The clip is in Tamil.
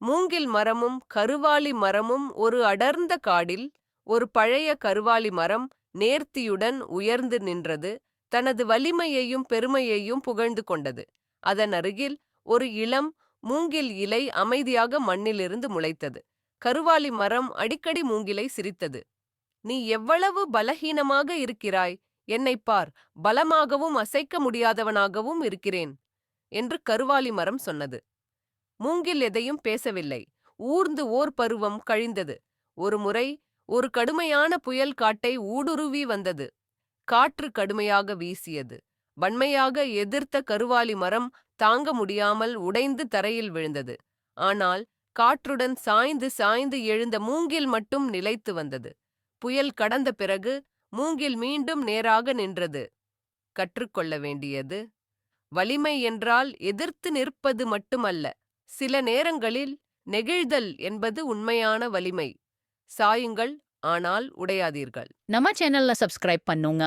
மூங்கில் மரமும் கருவாலி மரமும் ஒரு அடர்ந்த காடில் ஒரு பழைய கருவாலி மரம் நேர்த்தியுடன் உயர்ந்து நின்றது. தனது வலிமையையும் பெருமையையும் புகழ்ந்து கொண்டது. அதன் அருகில் ஒரு இளம் மூங்கில் இலை அமைதியாக மண்ணிலிருந்து முளைத்தது. கருவாலி மரம் அடிக்கடி மூங்கிலை சிரித்தது. நீ எவ்வளவு பலஹீனமாக இருக்கிறாய், என்னைப் பார், பலமாகவும் அசைக்க முடியாதவனாகவும் இருக்கிறேன் என்று கருவாலி மரம் சொன்னது. மூங்கில் எதையும் பேசவில்லை. ஊர்ந்து ஓர் பருவம் கழிந்தது. ஒருமுறை ஒரு கடுமையான புயல் காட்டை ஊடுருவி வந்தது. காற்று கடுமையாக வீசியது. வன்மையாக எதிர்த்த கருவாலி மரம் தாங்க முடியாமல் உடைந்து தரையில் விழுந்தது. ஆனால் காற்றுடன் சாய்ந்து சாய்ந்து எழுந்த மூங்கில் மட்டும் நிலைத்து வந்தது. புயல் கடந்த பிறகு மூங்கில் மீண்டும் நேராக நின்றது. கற்றுக்கொள்ள வேண்டியது: வலிமை என்றால் எதிர்த்து நிற்பது மட்டுமல்ல, சில நேரங்களில் நெகிழ்தல் என்பது உண்மையான வலிமை. சாயுங்கள், ஆனால் உடையாதீர்கள். நம்ம சேனல்ல சப்ஸ்கிரைப் பண்ணுங்க.